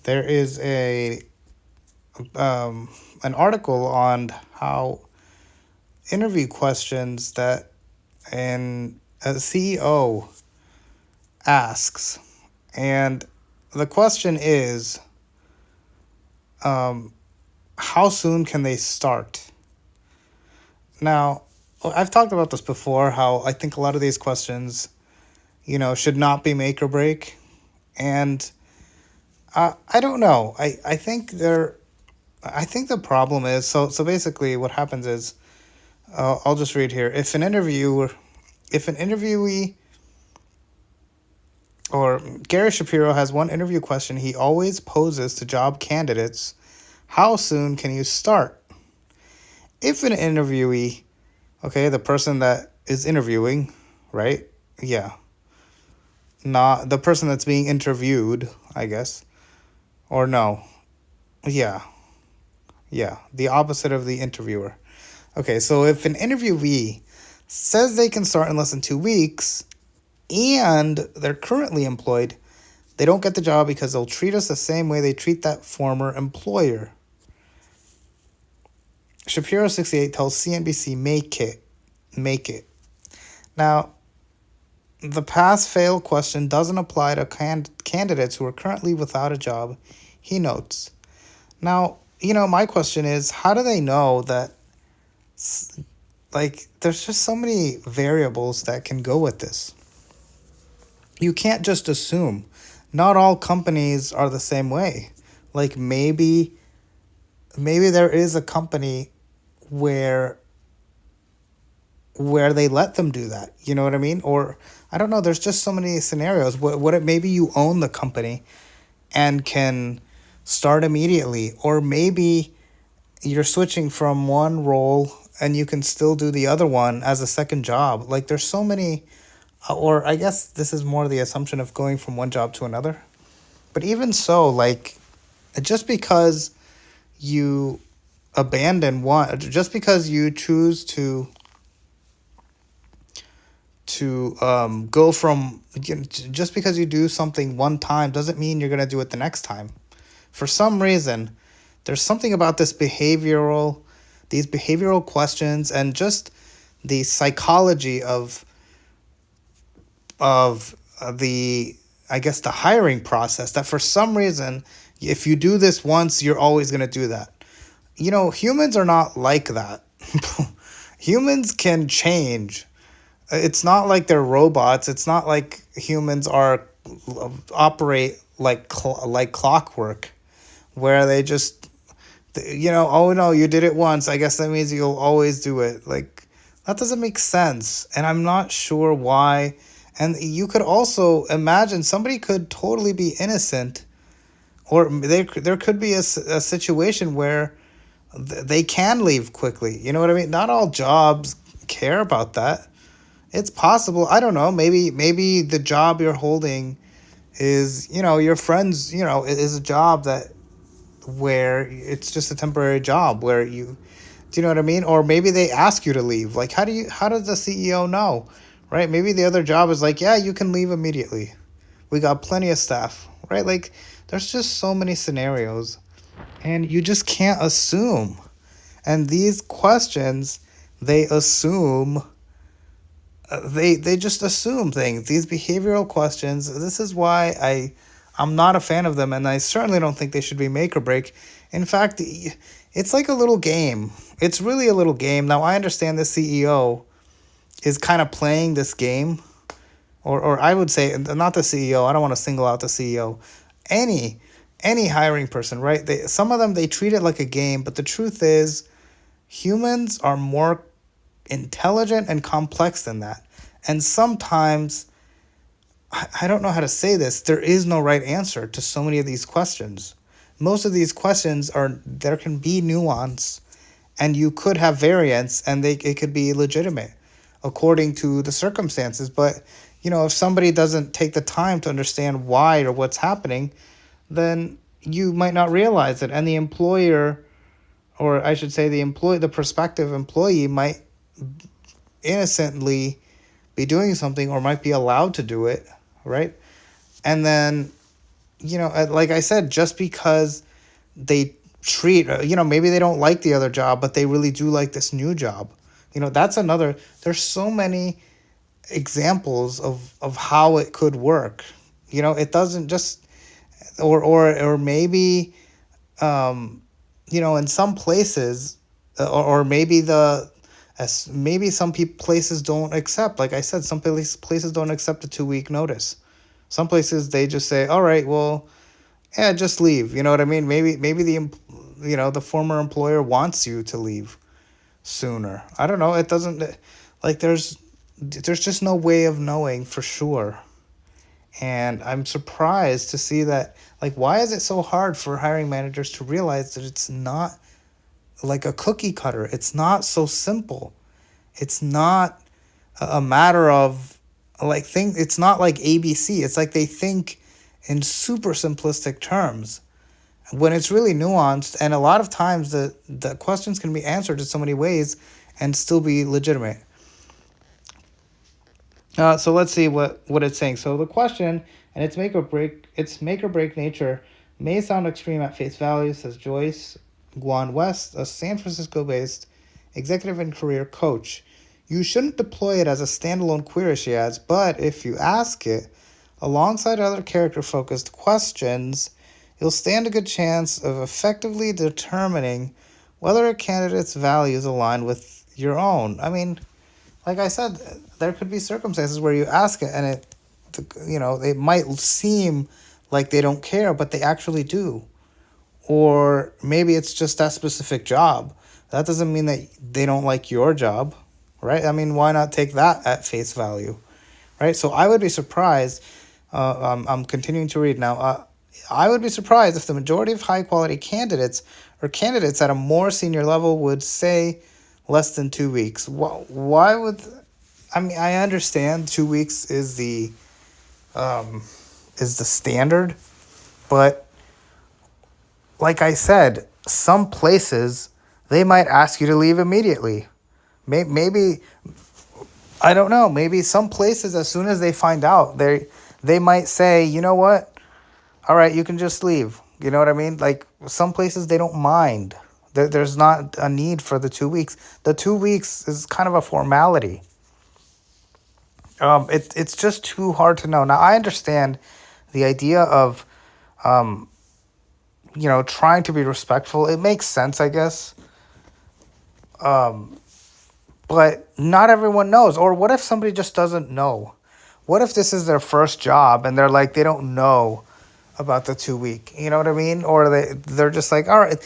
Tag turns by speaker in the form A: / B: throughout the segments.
A: there is a an article on how interview questions that an a CEO asks, and the question is, um, how soon can they start? Now, I've talked about this before. How I think a lot of these questions, should not be make or break, and I don't know. I think they're. I think the problem is so basically what happens is I'll just read here. If an interviewee or Gary Shapiro has one interview question he always poses to job candidates: how soon can you start? If an interviewee, okay, the person that is interviewing, right? Yeah, not the person that's being interviewed, I guess, or no, yeah, yeah, the opposite of the interviewer. Okay, so if an interviewee says they can start in less than 2 weeks and they're currently employed, they don't get the job because they'll treat us the same way they treat that former employer. Shapiro 68 tells CNBC, make it. Now, the pass fail question doesn't apply to candidates who are currently without a job, he notes. Now, my question is, how do they know that, like, there's just so many variables that can go with this. You can't just assume. Not all companies are the same way. Like, maybe there is a company where they let them do that. You know what I mean? Or I don't know, there's just so many scenarios. What it maybe you own the company and can start immediately, or maybe you're switching from one role and you can still do the other one as a second job. Like, there's so many, or I guess this is more the assumption of going from one job to another. But even so, like, just because you abandon one, just because you choose to go from, just because you do something one time doesn't mean you're going to do it the next time. For some reason, there's something about these behavioral questions and just the psychology of the, I guess, the hiring process, that for some reason, if you do this once, you're always going to do that. Humans are not like that. Humans can change. It's not like they're robots. It's not like humans operate like clockwork, where they just, oh no, you did it once, I guess that means you'll always do it. Like, that doesn't make sense, and I'm not sure why. And you could also imagine somebody could totally be innocent, or there could be a situation where they can leave quickly. You know what I mean? Not all jobs care about that. It's possible. I don't know. Maybe the job you're holding is, your friends, is a job that where it's just a temporary job where do you know what I mean? Or maybe they ask you to leave. Like, how does the CEO know? Right? Maybe the other job is like, yeah, you can leave immediately. We got plenty of staff, right? Like, there's just so many scenarios, and you just can't assume. And these questions, they assume, they just assume things. These behavioral questions, this is why I'm not a fan of them, and I certainly don't think they should be make or break. In fact, it's like a little game. It's really a little game. Now, I understand the CEO is kind of playing this game, or I would say, not the CEO. I don't want to single out the CEO. Any hiring person, right? Some of them, they treat it like a game, but the truth is, humans are more intelligent and complex than that. And sometimes, I don't know how to say this, there is no right answer to so many of these questions. Most of these questions there can be nuance, and you could have variance, and it could be legitimate according to the circumstances. But, if somebody doesn't take the time to understand why or what's happening, then you might not realize it. And the employer, or I should say the prospective employee, might innocently be doing something, or might be allowed to do it, right? And then, like I said, just because they treat, maybe they don't like the other job, but they really do like this new job. That's another, there's so many examples of how it could work. It doesn't just, or maybe, in some places, or maybe as maybe some places don't accept, like I said, some places don't accept a 2 week notice. Some places they just say, all right, well, yeah, just leave. You know what I mean? Maybe the former employer wants you to leave sooner. I don't know. It doesn't, like, there's just no way of knowing for sure. And I'm surprised to see that, like, why is it so hard for hiring managers to realize that it's not like a cookie cutter? It's not so simple. It's not a matter of, like, it's not like ABC. It's like they think in super simplistic terms when it's really nuanced, and a lot of times the questions can be answered in so many ways and still be legitimate. So let's see what it's saying. So the question and its make or break nature may sound extreme at face value, says Joyce Guan West, a San Francisco-based executive and career coach. You shouldn't deploy it as a standalone query, she adds, but if you ask it alongside other character-focused questions, you'll stand a good chance of effectively determining whether a candidate's values align with your own. I mean, like I said, there could be circumstances where you ask it and it might seem like they don't care, but they actually do. Or maybe it's just that specific job. That doesn't mean that they don't like your job, right? I mean, why not take that at face value, right? So I would be surprised. I'm continuing to read now. I would be surprised if the majority of high-quality candidates or candidates at a more senior level would say less than 2 weeks. Why would... I mean, I understand 2 weeks is the standard, but like I said, some places they might ask you to leave immediately. Maybe I don't know. Maybe some places, as soon as they find out, they might say, you know what? All right, you can just leave. You know what I mean? Like, some places they don't mind. There's not a need for the 2 weeks. The 2 weeks is kind of a formality. It's just too hard to know. Now, I understand the idea of, trying to be respectful. It makes sense, I guess. But not everyone knows. Or what if somebody just doesn't know? What if this is their first job and they're like, they don't know about the 2 week? You know what I mean? Or they're just like, all right.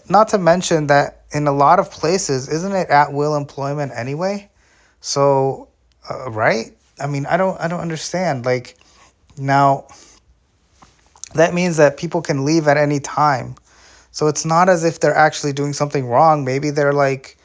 A: Not to mention that in a lot of places, isn't it at will employment anyway? So, right? I mean, I don't understand. Like, now, that means that people can leave at any time. So it's not as if they're actually doing something wrong. Maybe they're like,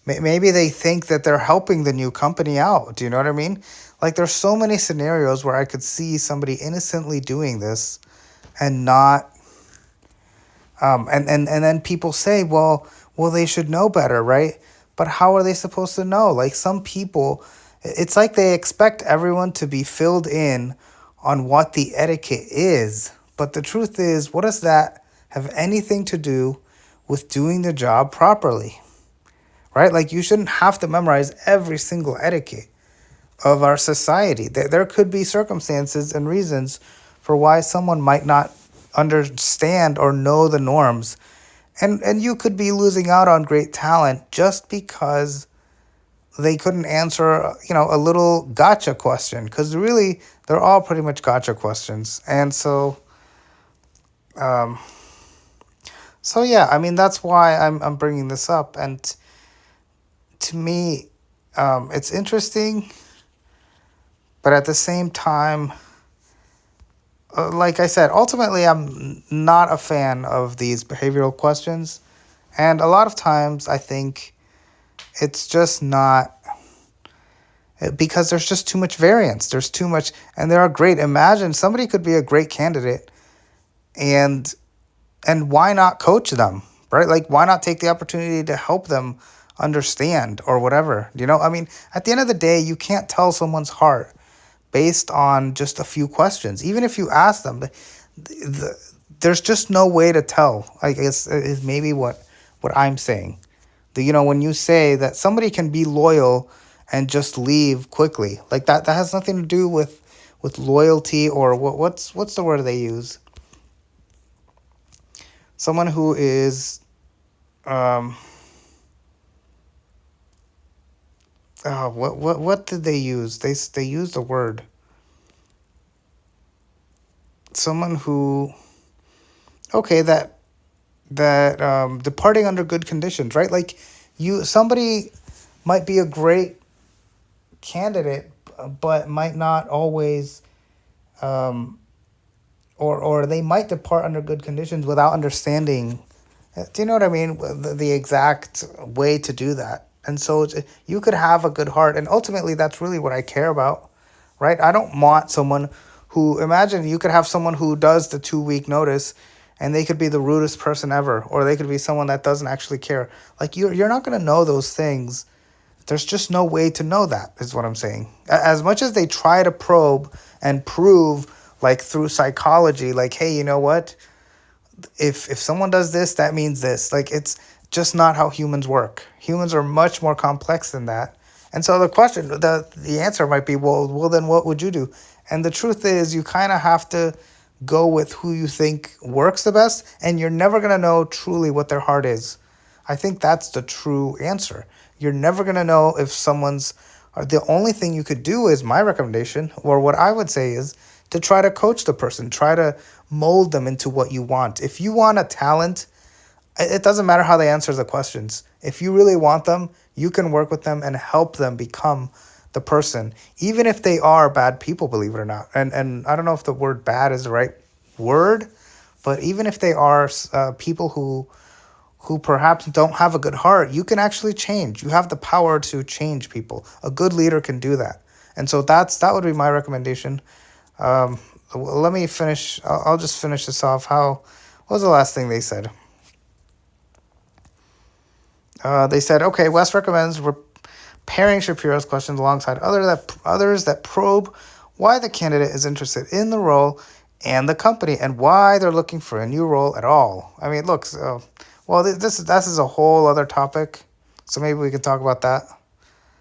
A: maybe they think that they're helping the new company out. Do you know what I mean? Like, there's so many scenarios where I could see somebody innocently doing this and not, and then people say, well, they should know better, right? But how are they supposed to know? Like, some people, it's like they expect everyone to be filled in on what the etiquette is. But the truth is, what does that have anything to do with doing the job properly? Right? Like, you shouldn't have to memorize every single etiquette of our society. There could be circumstances and reasons for why someone might not understand or know the norms. And you could be losing out on great talent just because they couldn't answer, a little gotcha question. Because really, they're all pretty much gotcha questions. And so yeah, I mean, that's why I'm bringing this up. And to me, it's interesting, but at the same time, like I said, ultimately, I'm not a fan of these behavioral questions. And a lot of times, I think it's just not, because there's just too much variance. There's too much, and they are great. Imagine somebody could be a great candidate, and why not coach them, right? Like, why not take the opportunity to help them understand or whatever? I mean, at the end of the day, you can't tell someone's heart based on just a few questions. Even if you ask them, the, there's just no way to tell. I guess is maybe what I'm saying. When you say that somebody can be loyal and just leave quickly, like that has nothing to do with loyalty, or what's the word they use? Someone who is um what did they use? They used a word. Someone who, okay, that departing under good conditions, right? Like, somebody might be a great candidate, but might not always, um, or they might depart under good conditions without understanding. Do you know what I mean? The exact way to do that. And so you could have a good heart, and ultimately that's really what I care about, right? I don't want someone who, imagine you could have someone who does the 2 week notice, and they could be the rudest person ever, or they could be someone that doesn't actually care. Like, you're not going to know those things. There's just no way to know that, is what I'm saying. As much as they try to probe and prove, like through psychology, like, hey, you know what? If someone does this, that means this. Like, it's just not how humans work. Humans are much more complex than that. And so the answer might be, well, then what would you do? And the truth is, you kind of have to go with who you think works the best, and you're never gonna know truly what their heart is. I think that's the true answer. You're never gonna know if someone's. The only thing you could do is my recommendation, or what I would say is to try to coach the person, try to mold them into what you want. If you want a talent, it doesn't matter how they answer the questions. If you really want them, you can work with them and help them become the person, even if they are bad people, believe it or not. And I don't know if the word bad is the right word, but even if they are people who perhaps don't have a good heart, you can actually change. You have the power to change people. A good leader can do that. And so that would be my recommendation. Um, Let me finish. I'll just finish this off. What was the last thing they said? They said, okay, West recommends pairing Shapiro's questions alongside others that probe why the candidate is interested in the role and the company, and why they're looking for a new role at all. I mean, look, well, this is a whole other topic, so maybe we can talk about that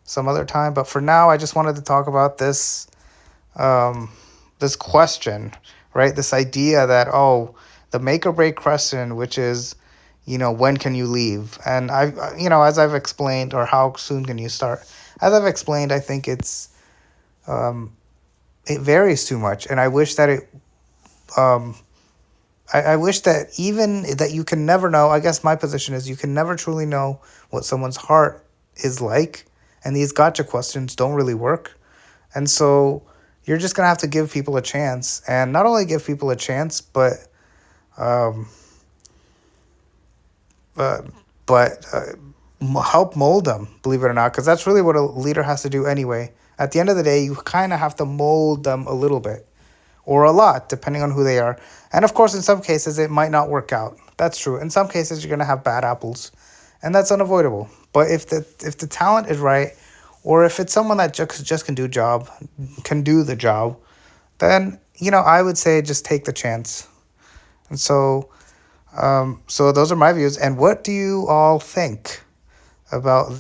A: some other time. But for now, I just wanted to talk about um, this question, right? This idea that, the make or break question, which is, when can you leave? And as I've explained, or how soon can you start? As I've explained, I think um, it varies too much, and I wish that um, I wish that even that you can never know. I guess my position is you can never truly know what someone's heart is like, and these gotcha questions don't really work. And so you're just gonna have to give people a chance, and not only give people a chance, um, uh, but help mold them. Believe it or not, because that's really what a leader has to do anyway. At the end of the day, you kind of have to mold them a little bit, or a lot, depending on who they are. And of course, in some cases, it might not work out. That's true. In some cases, you're gonna have bad apples, and that's unavoidable. But if the talent is right, or if it's someone that just can do the job, then I would say just take the chance. And so those are my views. And what do you all think about